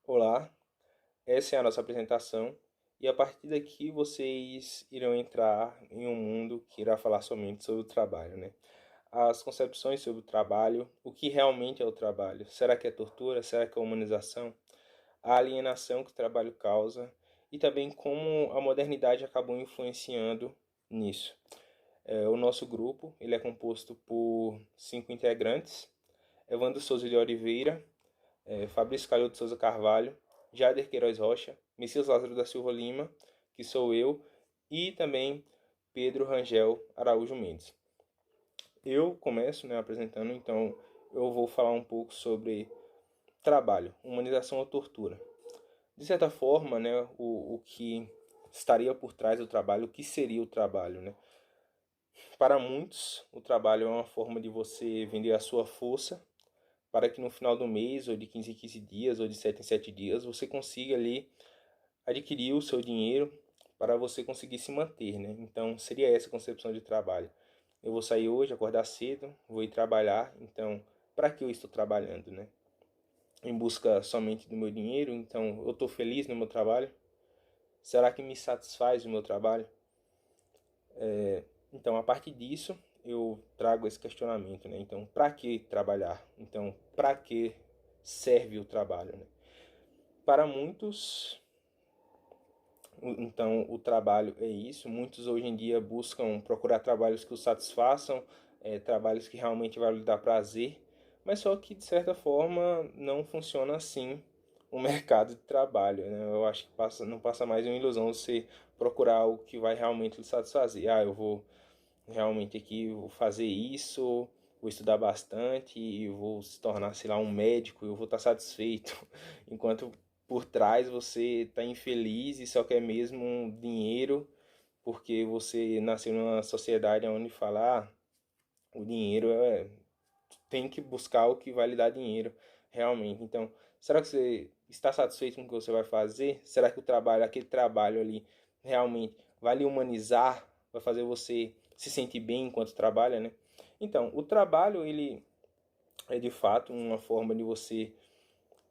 Olá, essa é a nossa apresentação e a partir daqui vocês irão entrar em um mundo que irá falar somente sobre o trabalho, né? As concepções sobre o trabalho, o que realmente é o trabalho, será que é tortura, será que é humanização, a alienação que o trabalho causa e também como a modernidade acabou influenciando nisso. O nosso grupo ele é composto por 5 integrantes: Evandro Souza de Oliveira, Fabrício Calil de Souza Carvalho, Jader Queiroz Rocha, Messias Lázaro da Silva Lima, que sou eu, e também Pedro Rangel Araújo Mendes. Eu começo, apresentando, então eu vou falar um pouco sobre trabalho, humanização ou tortura. De certa forma, o que estaria por trás do trabalho, o que seria o trabalho, né? Para muitos, o trabalho é uma forma de você vender a sua força para que no final do mês, ou de 15 em 15 dias, ou de 7 em 7 dias, você consiga ali adquirir o seu dinheiro para você conseguir se manter, né? Então, seria essa a concepção de trabalho. Eu vou sair hoje, acordar cedo, vou ir trabalhar, então, para que eu estou trabalhando, né? Em busca somente do meu dinheiro, então, eu estou feliz no meu trabalho? Será que me satisfaz o meu trabalho? Então, a partir disso, eu trago esse questionamento, né? Então, para que trabalhar? Então, para que serve o trabalho, né? Para muitos, então o trabalho é isso. Muitos hoje em dia buscam procurar trabalhos que os satisfaçam, trabalhos que realmente vão lhe dar prazer, mas só que de certa forma não funciona assim o mercado de trabalho, né? Eu acho que não passa mais uma ilusão você procurar algo que vai realmente lhe satisfazer. Ah, eu vou realmente aqui vou fazer isso, vou estudar bastante e vou se tornar, sei lá, um médico, eu vou estar satisfeito. Enquanto por trás você está infeliz e só quer mesmo um dinheiro, porque você nasceu numa sociedade onde fala, o dinheiro tem que buscar o que vai lhe dar dinheiro, realmente. Então, será que você está satisfeito com o que você vai fazer? Será que o trabalho, aquele trabalho ali, realmente vai lhe humanizar, vai fazer você se sentir bem enquanto trabalha, né? Então, o trabalho, ele é de fato uma forma de você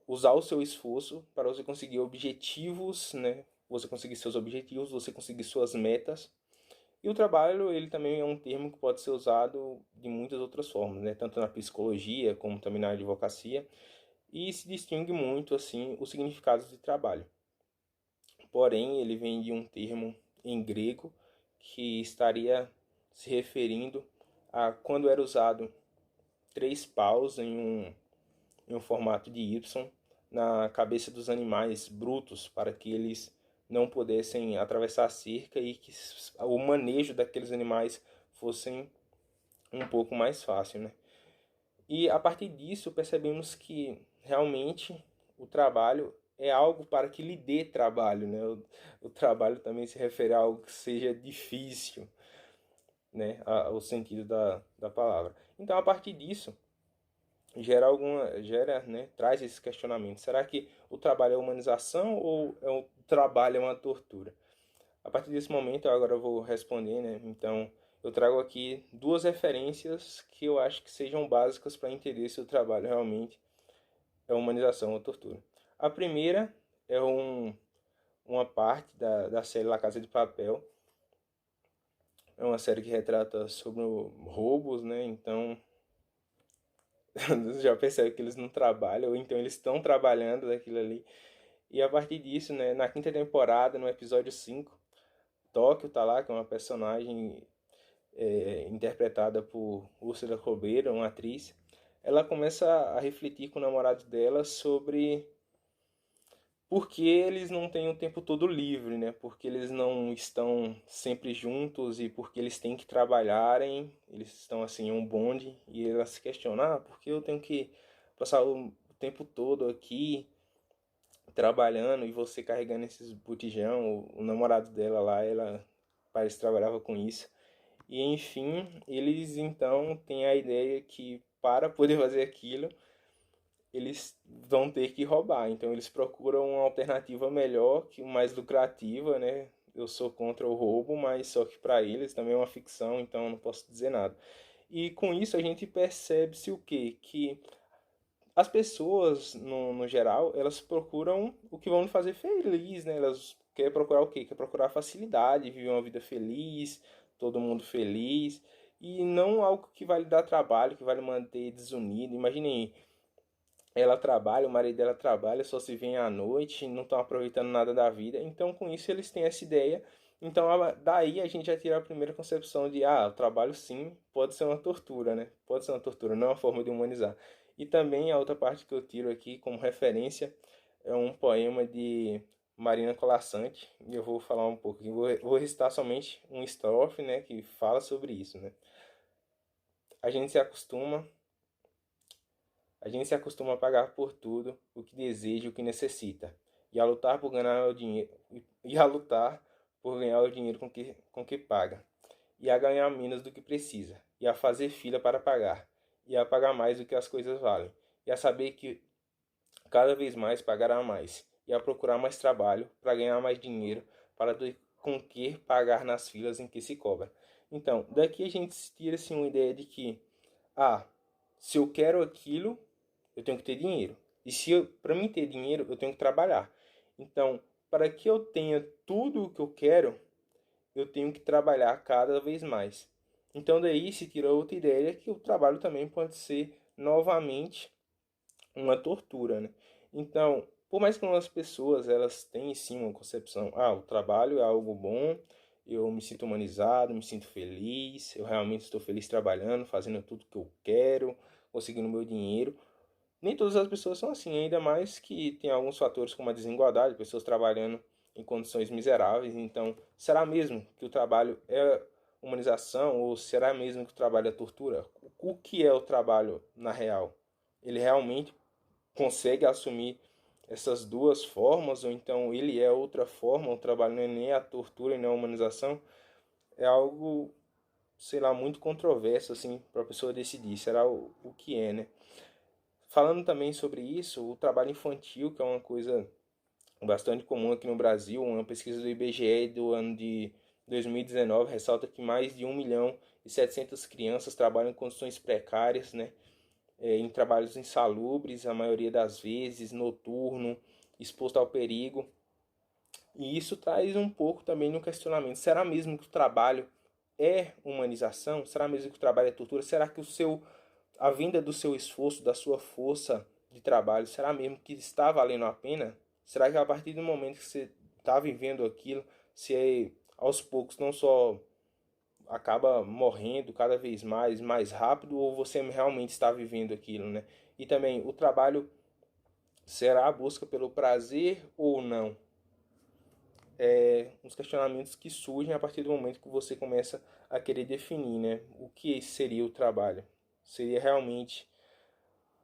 usar o seu esforço para você conseguir objetivos, né? Você conseguir seus objetivos, você conseguir suas metas. E o trabalho, ele também é um termo que pode ser usado de muitas outras formas, né? Tanto na psicologia como também na advocacia. E se distingue muito, assim, os significados de trabalho. Porém, ele vem de um termo em grego que estaria se referindo a quando era usado três paus em um formato de Y na cabeça dos animais brutos para que eles não pudessem atravessar a cerca e que o manejo daqueles animais fossem um pouco mais fácil, né? E a partir disso percebemos que realmente o trabalho é algo para que lhe dê trabalho, né? O trabalho também se refere a algo que seja difícil, né? O sentido da palavra. Então, a partir disso, traz esse questionamento. Será que o trabalho é humanização ou o trabalho é uma tortura? A partir desse momento, eu agora vou responder, né? Então, eu trago aqui duas referências que eu acho que sejam básicas para entender se o trabalho realmente é humanização ou tortura. A primeira é uma parte da série La Casa de Papel. É uma série que retrata sobre roubos, né? Então, você já percebe que eles não trabalham, ou então eles estão trabalhando daquilo ali. E a partir disso, né, na quinta temporada, no episódio 5, Tóquio tá lá, que é uma personagem interpretada por Úrsula Corberó, uma atriz. Ela começa a refletir com o namorado dela sobre por que eles não têm o tempo todo livre, né? Porque eles não estão sempre juntos e porque eles têm que trabalharem, eles estão assim em um bonde e ela se questiona, por que eu tenho que passar o tempo todo aqui trabalhando e você carregando esses botijão, o namorado dela lá, ela parece que trabalhava com isso. E enfim, eles então têm a ideia que para poder fazer aquilo, eles vão ter que roubar. Então eles procuram uma alternativa melhor, que mais lucrativa, né? Eu sou contra o roubo, mas só que para eles também é uma ficção, então eu não posso dizer nada. E com isso a gente percebe-se o quê? Que as pessoas, no geral, elas procuram o que vão lhe fazer feliz, né? Elas querem procurar o quê? Quer procurar facilidade, viver uma vida feliz, todo mundo feliz, e não algo que vai lhe dar trabalho, que vai lhe manter desunido. Imaginem, ela trabalha, o marido dela trabalha, só se vêem à noite, não estão aproveitando nada da vida. Então, com isso, eles têm essa ideia. Então, daí a gente já tira a primeira concepção de, o trabalho sim pode ser uma tortura, né? Pode ser uma tortura, não é uma forma de humanizar. E também a outra parte que eu tiro aqui como referência é um poema de Marina Colasanti, e eu vou falar um pouco, vou recitar somente um estrofe, né, que fala sobre isso, né? A gente se acostuma A gente se acostuma a pagar por tudo o que deseja e o que necessita, e a lutar por ganhar o dinheiro, e a lutar por ganhar o dinheiro com que paga, e a ganhar menos do que precisa, e a fazer fila para pagar, e a pagar mais do que as coisas valem, e a saber que cada vez mais pagará mais, e a procurar mais trabalho para ganhar mais dinheiro para ter com que pagar nas filas em que se cobra. Então, daqui a gente tira assim, uma ideia de que, ah, se eu quero aquilo, eu tenho que ter dinheiro. E se para mim ter dinheiro, eu tenho que trabalhar. Então, para que eu tenha tudo o que eu quero, eu tenho que trabalhar cada vez mais. Então daí se tira outra ideia que o trabalho também pode ser novamente uma tortura, né? Então, por mais que algumas pessoas elas têm sim uma concepção, o trabalho é algo bom, eu me sinto humanizado, me sinto feliz, eu realmente estou feliz trabalhando, fazendo tudo que eu quero, conseguindo meu dinheiro. Nem todas as pessoas são assim, ainda mais que tem alguns fatores como a desigualdade, pessoas trabalhando em condições miseráveis. Então, será mesmo que o trabalho é humanização ou será mesmo que o trabalho é tortura? O que é o trabalho na real? Ele realmente consegue assumir essas duas formas ou então ele é outra forma? O trabalho não é nem a tortura e nem a humanização? É algo, sei lá, muito controverso assim para a pessoa decidir. Será o que é, né? Falando também sobre isso, o trabalho infantil, que é uma coisa bastante comum aqui no Brasil, uma pesquisa do IBGE do ano de 2019 ressalta que mais de 1.700.000 crianças trabalham em condições precárias, né? Em trabalhos insalubres, a maioria das vezes, noturno, exposto ao perigo. E isso traz um pouco também no questionamento. Será mesmo que o trabalho é humanização? Será mesmo que o trabalho é tortura? Será que a vinda do seu esforço, da sua força de trabalho, será mesmo que está valendo a pena? Será que a partir do momento que você está vivendo aquilo, se aos poucos não só acaba morrendo cada vez mais rápido, ou você realmente está vivendo aquilo, né? E também o trabalho será a busca pelo prazer ou não? Uns questionamentos que surgem a partir do momento que você começa a querer definir, né? O que seria o trabalho? Seria realmente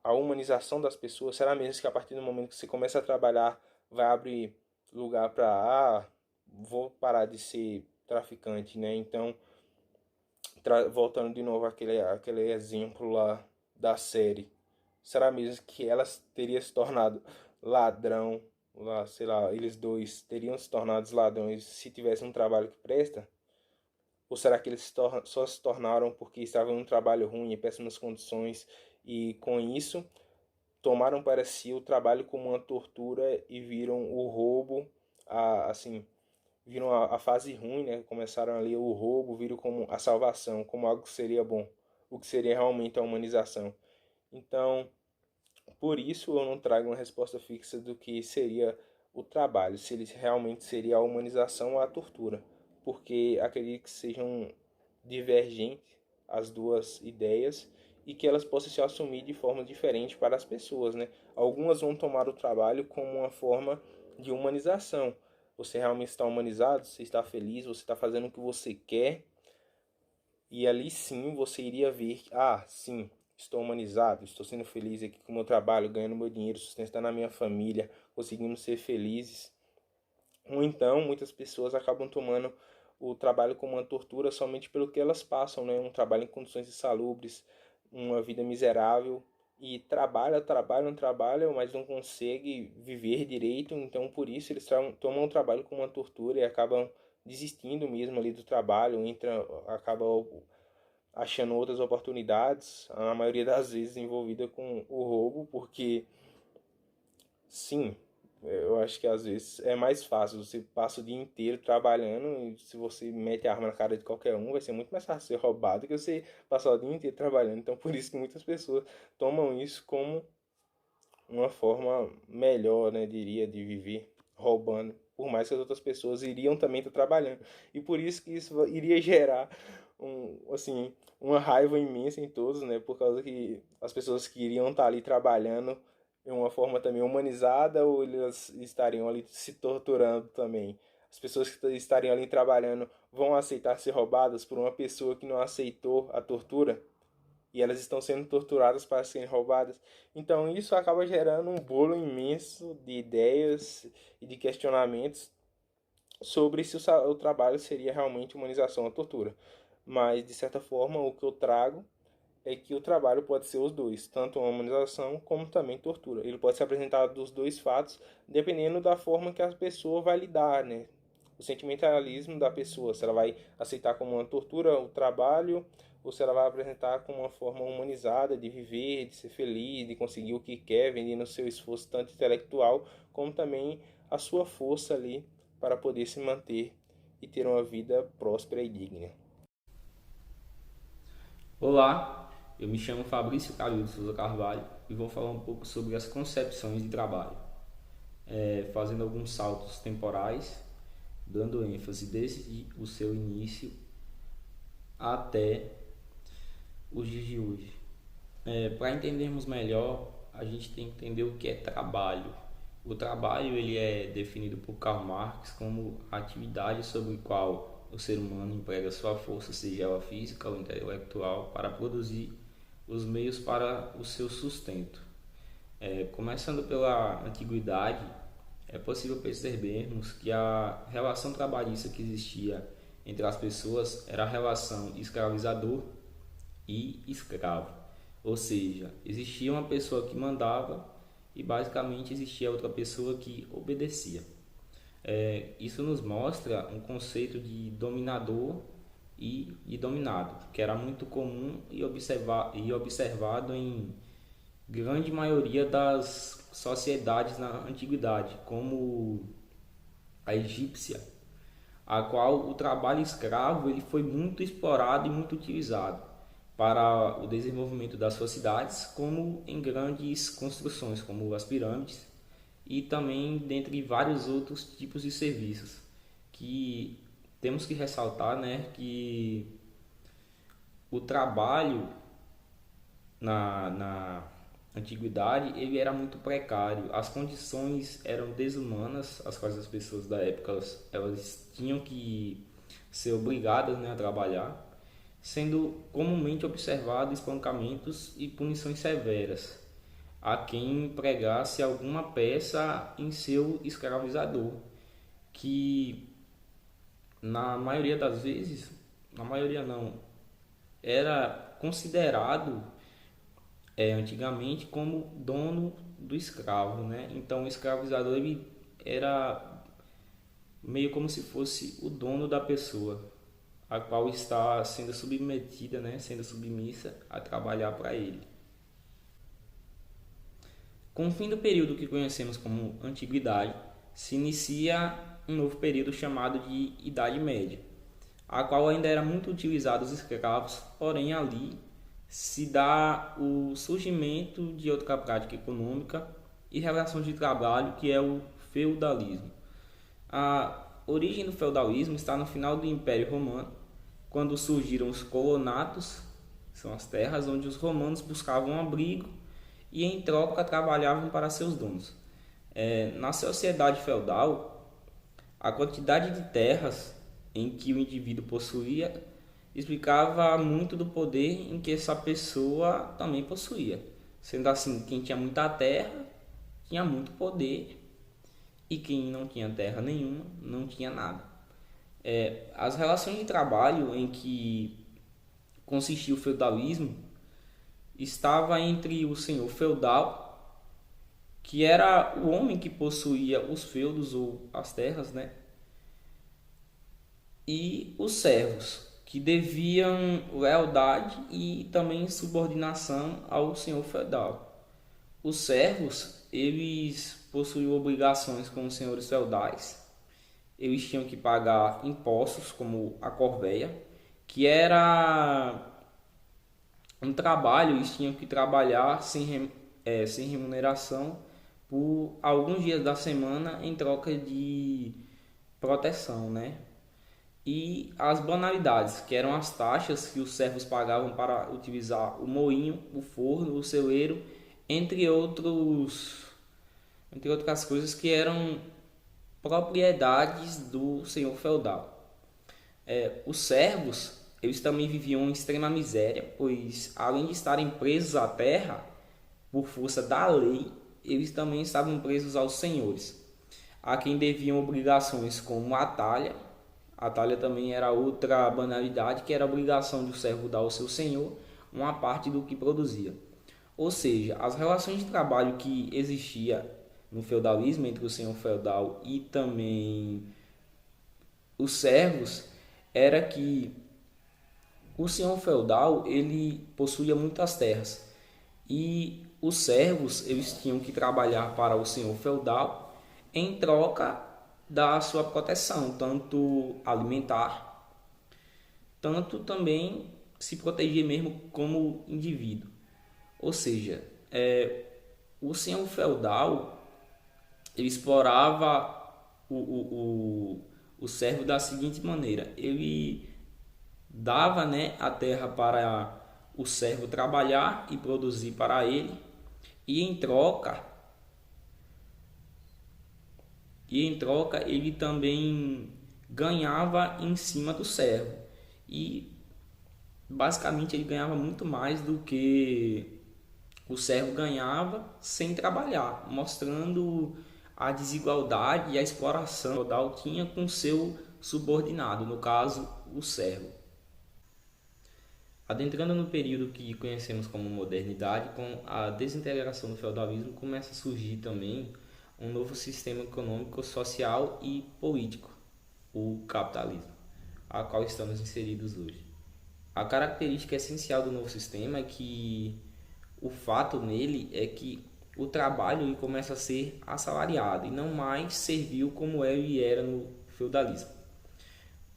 a humanização das pessoas? Será mesmo que a partir do momento que você começa a trabalhar vai abrir lugar para, vou parar de ser traficante, né? Então, voltando de novo aquele exemplo lá da série, será mesmo que ela teria se tornado ladrão, lá, sei lá, eles dois teriam se tornado ladrões se tivessem um trabalho que presta? Ou será que eles só se tornaram porque estavam em um trabalho ruim, em péssimas condições, e com isso tomaram para si o trabalho como uma tortura e viram o roubo, assim, viram a fase ruim, né? Começaram ali o roubo, viram como a salvação, como algo que seria bom, o que seria realmente a humanização. Então, por isso eu não trago uma resposta fixa do que seria o trabalho, se ele realmente seria a humanização ou a tortura, porque acredito que sejam divergentes as duas ideias e que elas possam se assumir de forma diferente para as pessoas, né? Algumas vão tomar o trabalho como uma forma de humanização. Você realmente está humanizado, você está feliz, você está fazendo o que você quer, e ali sim você iria ver, sim, estou humanizado, estou sendo feliz aqui com o meu trabalho, ganhando meu dinheiro, sustentando a minha família, conseguindo ser felizes. Ou então, muitas pessoas acabam tomando o trabalho como uma tortura somente pelo que elas passam, né? Um trabalho em condições insalubres, uma vida miserável, e trabalham, mas não conseguem viver direito, então por isso eles tomam o trabalho como uma tortura e acabam desistindo mesmo ali do trabalho, acaba achando outras oportunidades, a maioria das vezes envolvida com o roubo, porque sim, eu acho que às vezes é mais fácil. Você passa o dia inteiro trabalhando e se você mete a arma na cara de qualquer um, vai ser muito mais fácil ser roubado do que você passar o dia inteiro trabalhando. Então, por isso que muitas pessoas tomam isso como uma forma melhor, né, diria, de viver roubando. Por mais que as outras pessoas iriam também estar trabalhando. E por isso que isso iria gerar assim, uma raiva imensa em todos, né? Por causa que as pessoas que iriam estar ali trabalhando de uma forma também humanizada ou elas estariam ali se torturando também. As pessoas que estariam ali trabalhando vão aceitar ser roubadas por uma pessoa que não aceitou a tortura e elas estão sendo torturadas para serem roubadas. Então isso acaba gerando um bolo imenso de ideias e de questionamentos sobre se o trabalho seria realmente humanização ou tortura. Mas, de certa forma, o que eu trago é que o trabalho pode ser os dois, tanto a humanização como também tortura. Ele pode ser apresentado dos dois fatos, dependendo da forma que a pessoa vai lidar, né? O sentimentalismo da pessoa, se ela vai aceitar como uma tortura o trabalho, ou se ela vai apresentar como uma forma humanizada de viver, de ser feliz, de conseguir o que quer, vendendo o seu esforço tanto intelectual, como também a sua força ali para poder se manter e ter uma vida próspera e digna. Olá, eu me chamo Fabrício Calil de Souza Carvalho e vou falar um pouco sobre as concepções de trabalho, fazendo alguns saltos temporais, dando ênfase desde o seu início até os dias de hoje. Para entendermos melhor, a gente tem que entender o que é trabalho. O trabalho ele é definido por Karl Marx como a atividade sobre a qual o ser humano emprega sua força, seja ela física ou intelectual, para produzir os meios para o seu sustento. Começando pela antiguidade, é possível percebermos que a relação trabalhista que existia entre as pessoas era a relação escravizador e escravo. Ou seja, existia uma pessoa que mandava e basicamente existia outra pessoa que obedecia. Isso nos mostra um conceito de dominador e de dominado, que era muito comum e observado em grande maioria das sociedades na antiguidade, como a egípcia, a qual o trabalho escravo ele foi muito explorado e muito utilizado para o desenvolvimento das suas cidades, como em grandes construções, como as pirâmides, e também dentre vários outros tipos de serviços que temos que ressaltar, né, que o trabalho na antiguidade ele era muito precário, as condições eram desumanas, as quais as pessoas da época elas tinham que ser obrigadas, né, a trabalhar, sendo comumente observados espancamentos e punições severas a quem empregasse alguma peça em seu escravizador, que na maioria das vezes, na maioria não, era considerado antigamente como dono do escravo, né? Então o escravizador ele era meio como se fosse o dono da pessoa, a qual está sendo submetida, né? Sendo submissa a trabalhar para ele. Com o fim do período que conhecemos como Antiguidade, se inicia um novo período chamado de Idade Média, a qual ainda era muito utilizado os escravos, porém ali se dá o surgimento de outra prática econômica e relações de trabalho que é o feudalismo. A origem do feudalismo está no final do Império Romano, quando surgiram os colonatos, são as terras onde os romanos buscavam abrigo e em troca trabalhavam para seus donos. Na sociedade feudal, a quantidade de terras em que o indivíduo possuía explicava muito do poder em que essa pessoa também possuía. Sendo assim, quem tinha muita terra tinha muito poder e quem não tinha terra nenhuma não tinha nada. As relações de trabalho em que consistia o feudalismo estava entre o senhor feudal, que era o homem que possuía os feudos ou as terras, né? E os servos, que deviam lealdade e também subordinação ao senhor feudal. Os servos, eles possuíam obrigações com os senhores feudais. Eles tinham que pagar impostos, como a corveia, que era um trabalho. Eles tinham que trabalhar sem remuneração por alguns dias da semana em troca de proteção, né? E as banalidades, que eram as taxas que os servos pagavam para utilizar o moinho, o forno, o celeiro, entre outras coisas que eram propriedades do senhor feudal. Os servos, eles também viviam em extrema miséria, pois além de estarem presos à terra por força da lei, eles também estavam presos aos senhores, a quem deviam obrigações como a talha. A talha também era outra banalidade, que era a obrigação do servo dar ao seu senhor uma parte do que produzia. Ou seja, as relações de trabalho que existia no feudalismo entre o senhor feudal e também os servos era que o senhor feudal ele possuía muitas terras e os servos eles tinham que trabalhar para o senhor feudal em troca da sua proteção, tanto alimentar, tanto também se proteger mesmo como indivíduo. Ou seja, o senhor feudal ele explorava o servo da seguinte maneira: ele dava, né, a terra para o servo trabalhar e produzir para ele, e em troca ele também ganhava em cima do servo. E basicamente ele ganhava muito mais do que o servo ganhava sem trabalhar, mostrando a desigualdade e a exploração que o feudal tinha com seu subordinado, no caso, o servo. Adentrando no período que conhecemos como modernidade, com a desintegração do feudalismo começa a surgir também um novo sistema econômico, social e político, o capitalismo, a qual estamos inseridos hoje. A característica essencial do novo sistema é que o fato nele é que o trabalho ele começa a ser assalariado e não mais servil como ele era no feudalismo.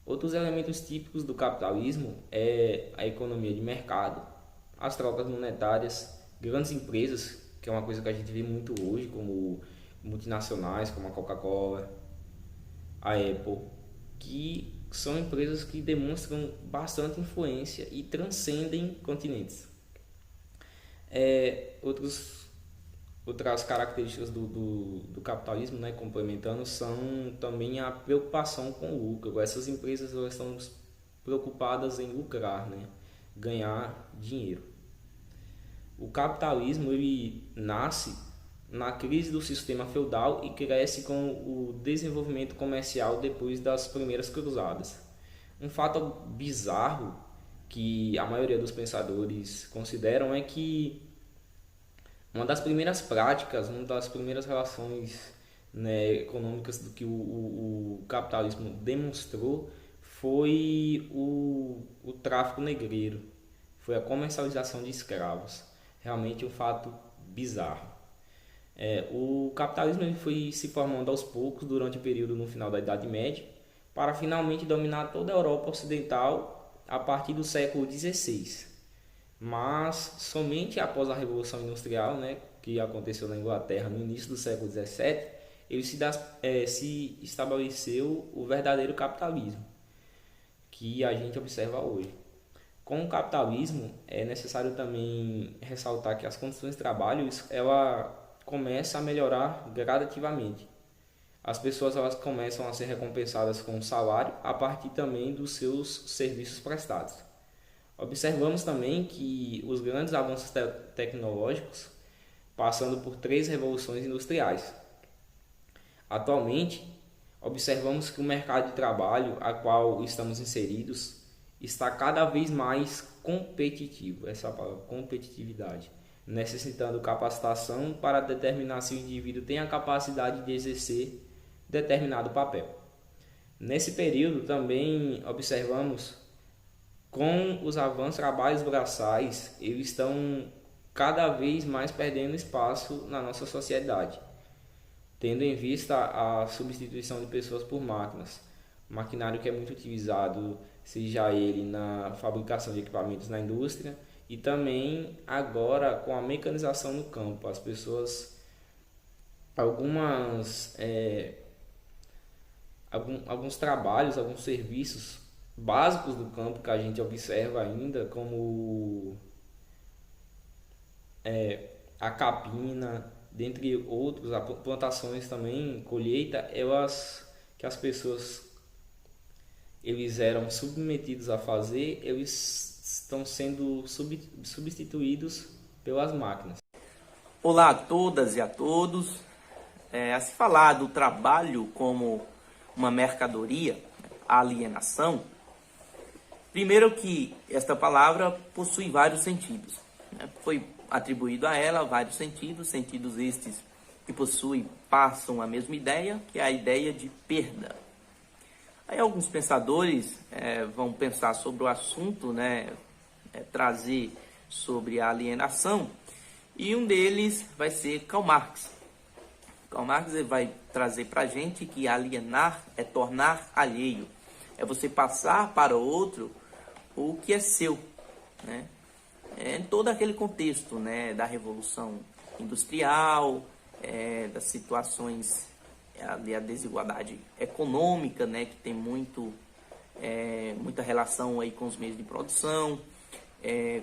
Outros elementos típicos do capitalismo é a economia de mercado, as trocas monetárias, grandes empresas, que é uma coisa que a gente vê muito hoje, como multinacionais, como a Coca-Cola, a Apple, que são empresas que demonstram bastante influência e transcendem continentes. Outras características do capitalismo, né, complementando, são também a preocupação com o lucro. Essas empresas elas estão preocupadas em lucrar, né, ganhar dinheiro. O capitalismo ele nasce na crise do sistema feudal e cresce com o desenvolvimento comercial depois das primeiras cruzadas. Um fato bizarro que a maioria dos pensadores consideram é que uma das primeiras práticas, uma das primeiras relações, né, econômicas do que o capitalismo demonstrou foi o tráfico negreiro, foi a comercialização de escravos. Realmente um fato bizarro. O capitalismo ele foi se formando aos poucos durante o período no final da Idade Média, para finalmente dominar toda a Europa Ocidental a partir do século XVI. Mas somente após a Revolução Industrial, né, que aconteceu na Inglaterra no início do século XVII, ele se estabeleceu o verdadeiro capitalismo, que a gente observa hoje. Com o capitalismo, é necessário também ressaltar que as condições de trabalho ela começa a melhorar gradativamente. As pessoas elas começam a ser recompensadas com um salário a partir também dos seus serviços prestados. Observamos também que os grandes avanços tecnológicos, passando por 3 revoluções industriais. Atualmente, observamos que o mercado de trabalho a qual estamos inseridos está cada vez mais competitivo, essa palavra, competitividade, necessitando capacitação para determinar se o indivíduo tem a capacidade de exercer determinado papel. Nesse período também observamos com os avanços, trabalhos braçais, eles estão cada vez mais perdendo espaço na nossa sociedade, tendo em vista a substituição de pessoas por máquinas. Maquinário que é muito utilizado, seja ele na fabricação de equipamentos na indústria e também agora com a mecanização no campo. As pessoas, algumas, alguns trabalhos, alguns serviços básicos do campo que a gente observa ainda, como a capina, dentre outros, as plantações também, colheita, elas que as pessoas eles eram submetidos a fazer, eles estão sendo substituídos pelas máquinas. Olá a todas e a todos. A se falar do trabalho como uma mercadoria, a alienação, primeiro que esta palavra possui vários sentidos. Foi atribuído a ela vários sentidos, sentidos estes que passam a mesma ideia, que é a ideia de perda. Aí alguns pensadores vão pensar sobre o assunto, trazer sobre a alienação, e um deles vai ser Karl Marx. Karl Marx vai trazer para a gente que alienar é tornar alheio, é você passar para o outro o que é seu, né? Em todo aquele contexto, né, da Revolução Industrial, das situações, a desigualdade econômica, né, que tem muita relação aí com os meios de produção,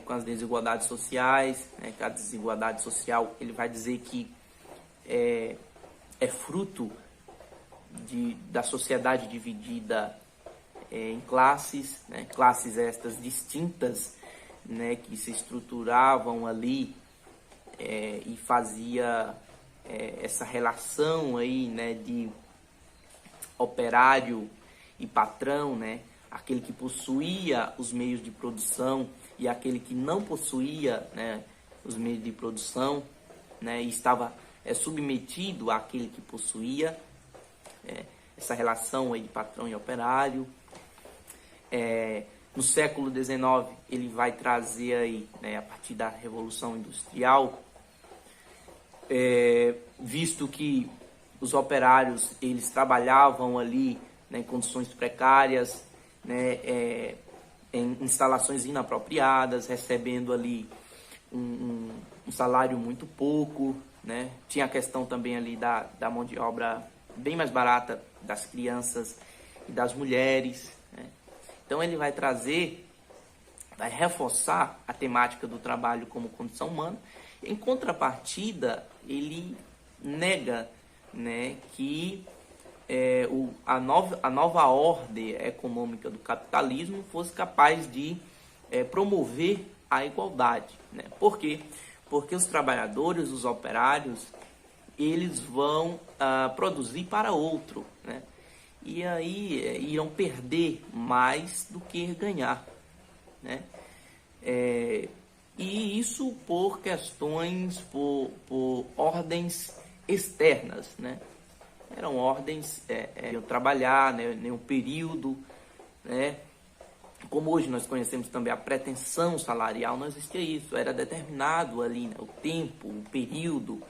com as desigualdades sociais, né, que a desigualdade social, ele vai dizer que é fruto da sociedade dividida em classes, né, classes estas distintas, né, que se estruturavam ali e fazia essa relação aí, né, de operário e patrão, né, aquele que possuía os meios de produção e aquele que não possuía, né, os meios de produção, né, e estava submetido àquele que possuía, essa relação aí de patrão e operário. No século XIX, ele vai trazer aí, né, a partir da Revolução Industrial, visto que os operários eles trabalhavam ali, né, em condições precárias, né, em instalações inapropriadas, recebendo ali um salário muito pouco, né? Tinha a questão também ali da mão de obra bem mais barata das crianças e das mulheres, né? Então ele vai reforçar a temática do trabalho como condição humana. Em contrapartida, ele nega, né, que a nova ordem econômica do capitalismo fosse capaz de promover a igualdade, né? Por quê? Porque os trabalhadores, os operários, eles vão produzir para outro, né? E aí irão perder mais do que ganhar, né? E isso por questões, por ordens externas, né? Eram ordens de trabalhar, né, em um período, né? Como hoje nós conhecemos também a pretensão salarial, não existia isso, era determinado ali, né, o tempo, o período,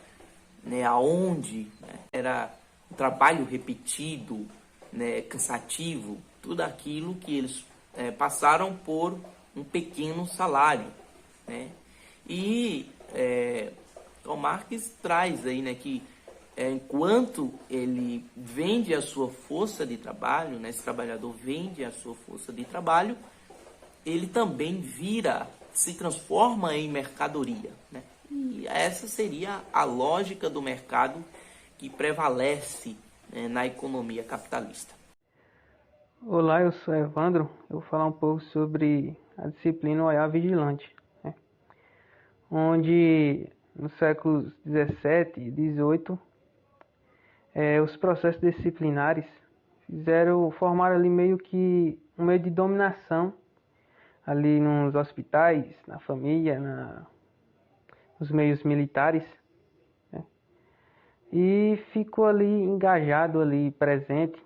né, aonde, né, era um trabalho repetido, né, cansativo, tudo aquilo que eles passaram por um pequeno salário, né? E o Marx traz aí, né, que enquanto ele vende a sua força de trabalho, né, esse trabalhador vende a sua força de trabalho, ele também se transforma em mercadoria, né? E essa seria a lógica do mercado que prevalece, né, na economia capitalista. Olá, eu sou Evandro. Eu vou falar um pouco sobre a disciplina Olhar Vigilante, né? Onde nos séculos 17 e 18 os processos disciplinares formaram ali meio que um meio de dominação ali nos hospitais, na família, nos meios militares, né? E ficou ali engajado ali presente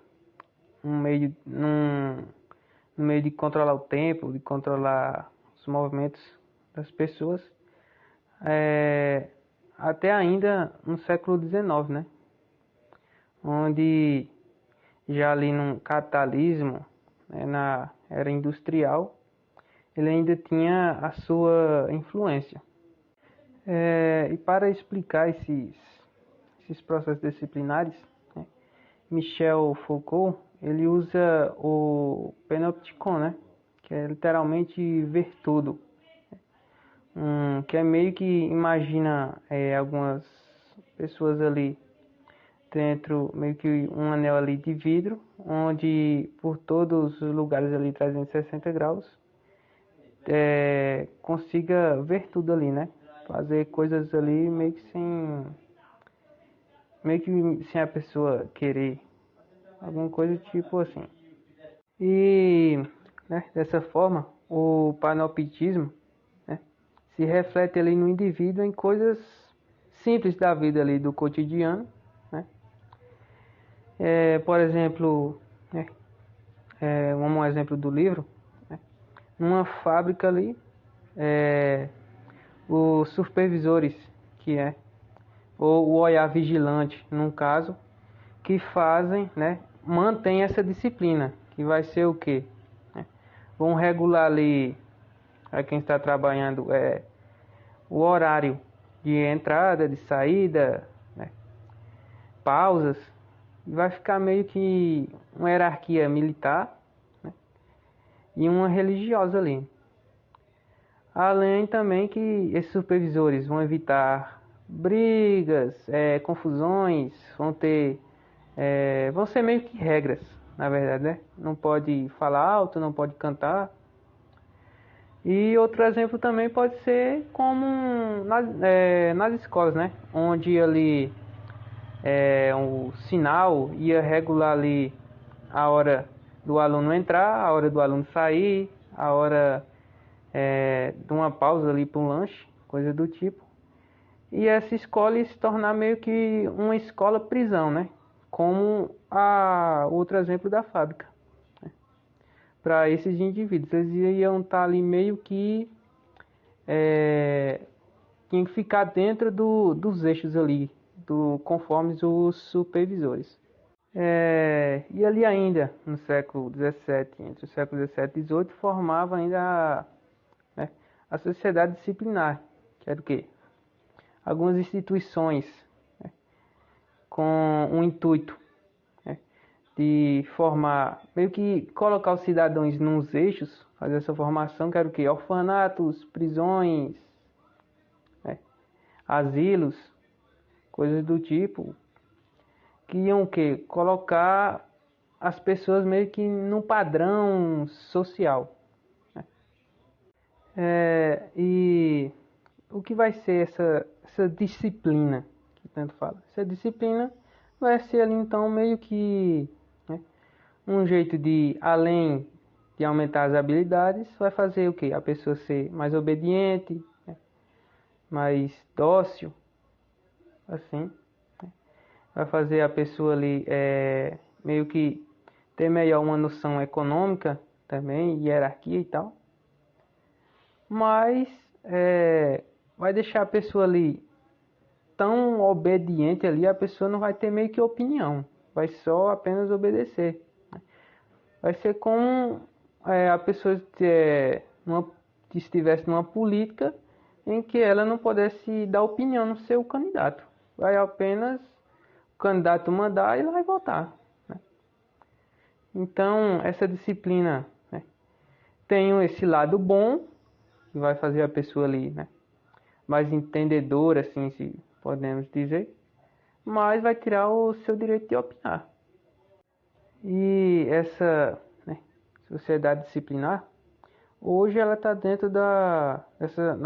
no meio de controlar o tempo, de controlar os movimentos das pessoas, até ainda no século XIX, né? Onde já ali no capitalismo, né, na era industrial, ele ainda tinha a sua influência. E para explicar esses processos disciplinares, né, Michel Foucault ele usa o panopticon, né, que é literalmente ver tudo, que é meio que imagina algumas pessoas ali dentro, meio que um anel ali de vidro, onde por todos os lugares ali 360 graus consiga ver tudo ali, né? Fazer coisas ali meio que sem a pessoa querer, alguma coisa tipo assim. E, né, dessa forma, o panoptismo, né, se reflete ali no indivíduo em coisas simples da vida ali, do cotidiano, né? Por exemplo, né, um exemplo do livro, né, numa fábrica ali, os supervisores, que é, ou o olhar vigilante, num caso, que fazem, né, mantém essa disciplina, que vai ser o quê? Vão regular ali, a quem está trabalhando, o horário de entrada, de saída, né, pausas, e vai ficar meio que uma hierarquia militar, né, e uma religiosa ali. Além também que esses supervisores vão evitar brigas, confusões, vão ser meio que regras, na verdade, né? Não pode falar alto, não pode cantar. E outro exemplo também pode ser como nas escolas, né? Onde ali o sinal ia regular ali a hora do aluno entrar, a hora do aluno sair, a hora de uma pausa ali para um lanche, coisa do tipo. E essa escola ia se tornar meio que uma escola prisão, né? Como outro exemplo da fábrica. Né? Para esses indivíduos, eles iam estar ali meio que tinham que ficar dentro dos eixos ali, conforme os supervisores. E ali ainda, no século XVII, entre o século XVII e XVIII, formava ainda a sociedade disciplinar, que era o quê? Algumas instituições, né, com um intuito, né, de formar, meio que colocar os cidadãos nos eixos, fazer essa formação, que era o quê? Orfanatos, prisões, né, asilos, coisas do tipo, que iam o quê? Colocar as pessoas meio que num padrão social. Né? E o que vai ser essa disciplina que tanto fala? Essa disciplina vai ser ali então meio que, né, um jeito de, além de aumentar as habilidades, vai fazer o quê? A pessoa ser mais obediente, né, mais dócil, assim, né? Vai fazer a pessoa ali meio que ter melhor uma noção econômica também, hierarquia e tal. Mas vai deixar a pessoa ali tão obediente ali, a pessoa não vai ter meio que opinião, vai só apenas obedecer. Vai ser como a pessoa estivesse numa política em que ela não pudesse dar opinião no seu candidato. Vai apenas o candidato mandar e ela vai votar. Né? Então, essa disciplina, né, tem esse lado bom, que vai fazer a pessoa ali, né, mais entendedora, assim, se podemos dizer, mas vai tirar o seu direito de opinar. E essa, né, sociedade disciplinar, hoje ela está dentro da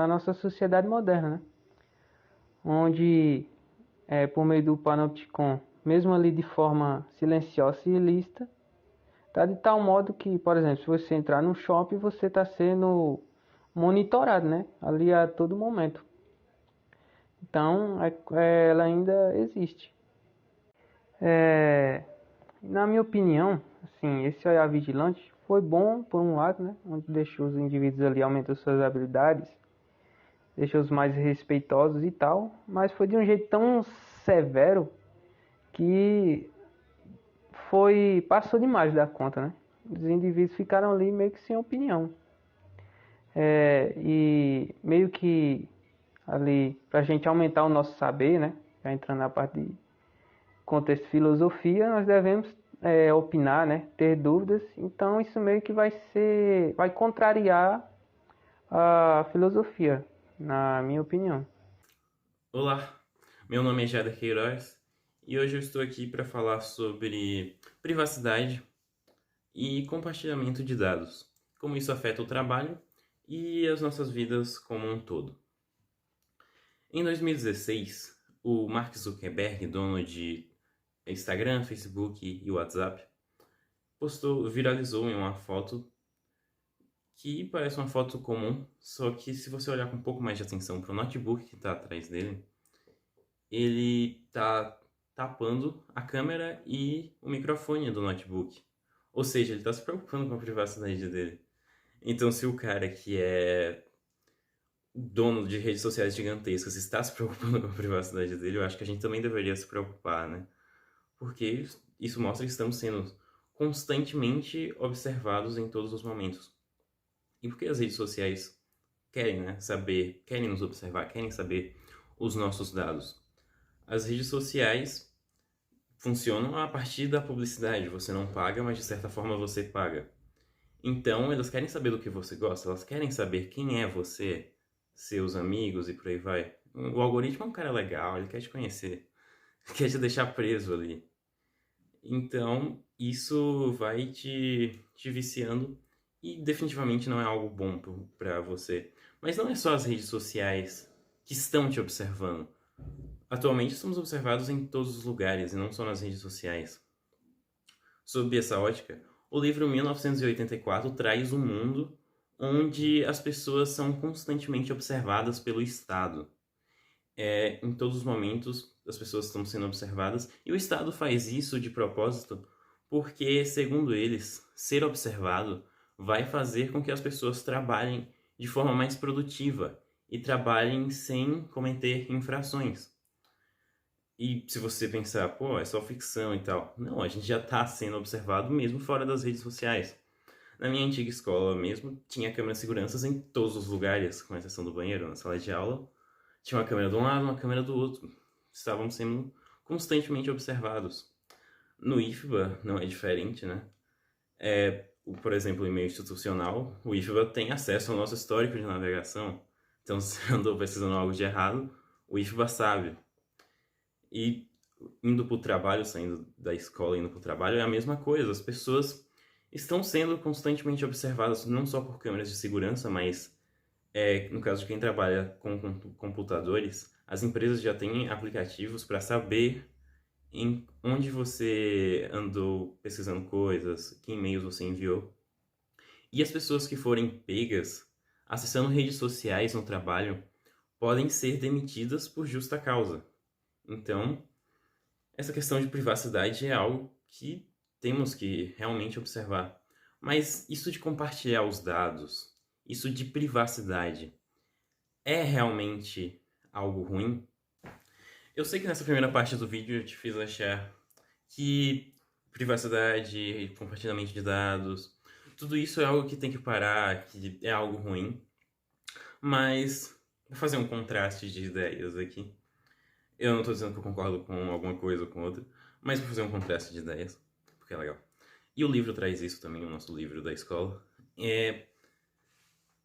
nossa sociedade moderna, né? Onde, por meio do Panopticon, mesmo ali de forma silenciosa e ilícita, está de tal modo que, por exemplo, se você entrar no shopping, você está sendo monitorado, né? Ali a todo momento. Então, ela ainda existe. Na minha opinião, assim, esse olhar vigilante foi bom por um lado, né? Onde deixou os indivíduos ali, aumentou suas habilidades, deixou os mais respeitosos e tal, mas foi de um jeito tão severo que passou demais da conta, né? Os indivíduos ficaram ali meio que sem opinião. E meio que ali, para a gente aumentar o nosso saber, né? Já entrando na parte de contexto de filosofia, nós devemos opinar, né? Ter dúvidas. Então isso meio que vai contrariar a filosofia, na minha opinião. Olá, meu nome é Jader Queiroz e hoje eu estou aqui para falar sobre privacidade e compartilhamento de dados, como isso afeta o trabalho e as nossas vidas como um todo. Em 2016, o Mark Zuckerberg, dono de Instagram, Facebook e WhatsApp, viralizou em uma foto que parece uma foto comum, só que se você olhar com um pouco mais de atenção para o notebook que está atrás dele, ele está tapando a câmera e o microfone do notebook. Ou seja, ele está se preocupando com a privacidade dele. Então, se o cara que é dono de redes sociais gigantescas está se preocupando com a privacidade dele, eu acho que a gente também deveria se preocupar, né? Porque isso mostra que estamos sendo constantemente observados em todos os momentos. E porque as redes sociais querem, né, saber, querem nos observar, querem saber os nossos dados. As redes sociais funcionam a partir da publicidade. Você não paga, mas de certa forma você paga. Então, elas querem saber do que você gosta, elas querem saber quem é você, seus amigos e por aí vai. O algoritmo é um cara legal, ele quer te conhecer, quer te deixar preso ali. Então, isso vai te viciando e definitivamente não é algo bom para você. Mas não é só as redes sociais que estão te observando. Atualmente somos observados em todos os lugares e não só nas redes sociais. Sob essa ótica, o livro 1984 traz um mundo onde as pessoas são constantemente observadas pelo Estado. Em todos os momentos as pessoas estão sendo observadas e o Estado faz isso de propósito porque, segundo eles, ser observado vai fazer com que as pessoas trabalhem de forma mais produtiva e trabalhem sem cometer infrações. E se você pensar, pô, é só ficção e tal. Não, a gente já está sendo observado mesmo fora das redes sociais. Na minha antiga escola mesmo, tinha câmeras de segurança em todos os lugares, com exceção do banheiro, na sala de aula. Tinha uma câmera de um lado, uma câmera do outro. Estavam sendo constantemente observados. No IFBA não é diferente, né? Por exemplo, o e-mail institucional, o IFBA tem acesso ao nosso histórico de navegação. Então, se andou pesquisando algo de errado, o IFBA sabe. E indo para o trabalho, saindo da escola e indo para o trabalho, é a mesma coisa. As pessoas estão sendo constantemente observadas, não só por câmeras de segurança, mas no caso de quem trabalha com computadores, as empresas já têm aplicativos para saber em onde você andou pesquisando coisas, que e-mails você enviou. E as pessoas que forem pegas acessando redes sociais no trabalho podem ser demitidas por justa causa. Então, essa questão de privacidade é algo que temos que realmente observar. Mas isso de compartilhar os dados, isso de privacidade, é realmente algo ruim? Eu sei que nessa primeira parte do vídeo eu te fiz achar que privacidade e compartilhamento de dados, tudo isso é algo que tem que parar, que é algo ruim. Mas vou fazer um contraste de ideias aqui. Eu não estou dizendo que eu concordo com alguma coisa ou com outra, mas vou fazer um contraste de ideias, porque é legal. E o livro traz isso também, o nosso livro da escola.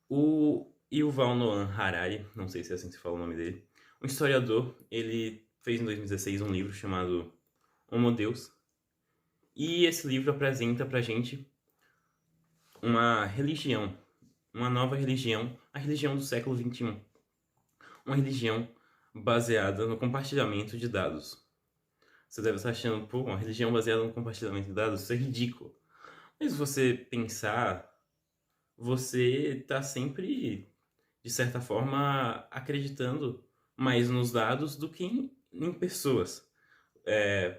O Yuval Noah Harari, não sei se é assim que se fala o nome dele, um historiador, ele fez em 2016 um livro chamado Homo Deus. E esse livro apresenta pra gente uma religião, uma nova religião, a religião do século XXI. Uma religião baseada no compartilhamento de dados. Você deve estar achando, pô, uma religião baseada no compartilhamento de dados, isso é ridículo. Mas se você pensar, você está sempre, de certa forma, acreditando mais nos dados do que em pessoas.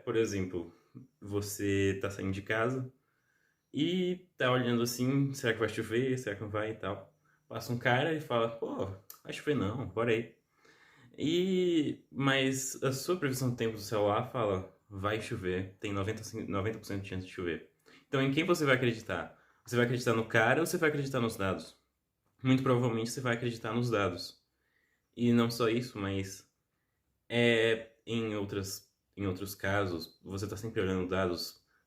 Por exemplo, você está saindo de casa e tá olhando assim, será que vai chover, será que não vai e tal. Passa um cara e fala, pô, vai chover não, bora aí. Mas a sua previsão do tempo do celular fala, vai chover, tem 90% de chance de chover. Então em quem você vai acreditar? Você vai acreditar no cara ou você vai acreditar nos dados? Muito provavelmente você vai acreditar nos dados. E não só isso, mas em outros casos, você está sempre olhando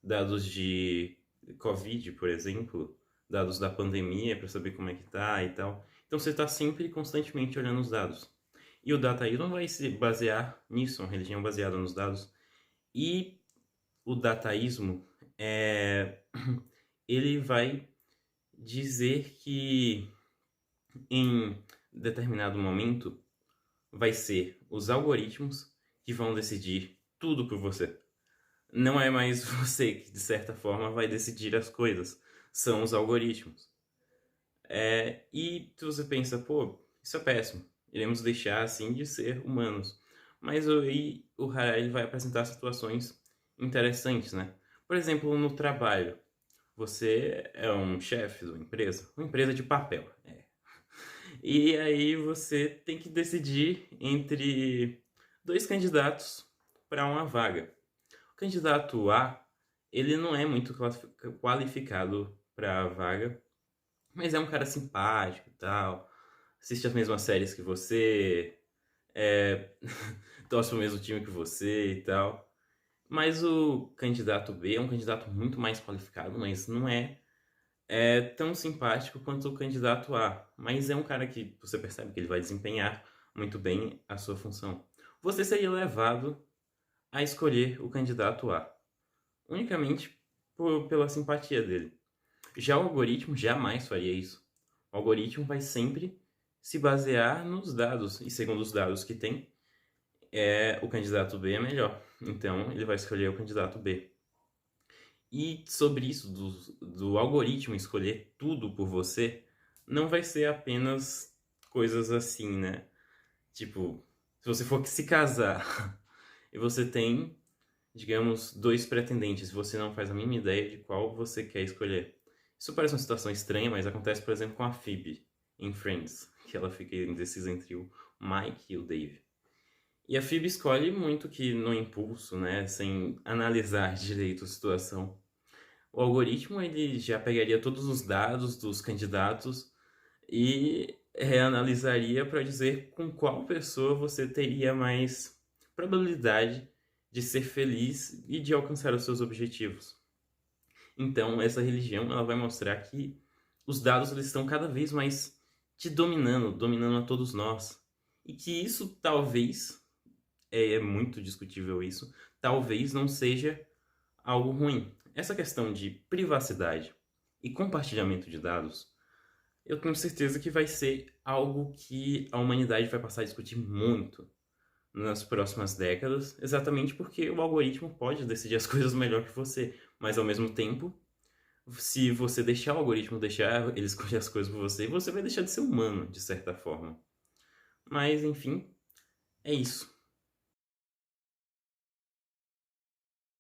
dados de Covid, por exemplo, dados da pandemia para saber como é que tá e tal. Então você está sempre constantemente olhando os dados. E o dataísmo vai se basear nisso, uma religião baseada nos dados. E o dataísmo ele vai dizer que em determinado momento vai ser os algoritmos que vão decidir tudo por você. Não é mais você que, de certa forma, vai decidir as coisas. São os algoritmos. E se você pensa, pô, isso é péssimo. Iremos deixar, assim, de ser humanos. Mas aí o Harari vai apresentar situações interessantes, né? Por exemplo, no trabalho. Você é um chefe de uma empresa de papel. E aí você tem que decidir entre dois candidatos para uma vaga. O candidato A, ele não é muito qualificado para a vaga, mas é um cara simpático e tal, assiste as mesmas séries que você, é, torce pro mesmo time que você e tal. Mas o candidato B é um candidato muito mais qualificado, mas não é tão simpático quanto o candidato A, mas é um cara que você percebe que ele vai desempenhar muito bem a sua função. Você seria levado a escolher o candidato A, unicamente pela simpatia dele. Já o algoritmo jamais faria isso. O algoritmo vai sempre se basear nos dados, e segundo os dados que tem, o candidato B é melhor. Então ele vai escolher o candidato B. E sobre isso, do algoritmo escolher tudo por você, não vai ser apenas coisas assim, né? Tipo, se você for se casar e você tem, digamos, dois pretendentes, você não faz a mínima ideia de qual você quer escolher. Isso parece uma situação estranha, mas acontece, por exemplo, com a Phoebe em Friends, que ela fica indecisa entre o Mike e o Dave. E a Phoebe escolhe muito que no impulso, né, sem analisar direito a situação. O algoritmo ele já pegaria todos os dados dos candidatos e reanalisaria para dizer com qual pessoa você teria mais probabilidade de ser feliz e de alcançar os seus objetivos. Então, essa religião ela vai mostrar que os dados eles estão cada vez mais te dominando a todos nós. E que isso talvez, é muito discutível isso, talvez não seja algo ruim. Essa questão de privacidade e compartilhamento de dados, eu tenho certeza que vai ser algo que a humanidade vai passar a discutir muito nas próximas décadas, exatamente porque o algoritmo pode decidir as coisas melhor que você, mas ao mesmo tempo, se você deixar o algoritmo deixar ele escolher as coisas por você, você vai deixar de ser humano, de certa forma. Mas, enfim, é isso.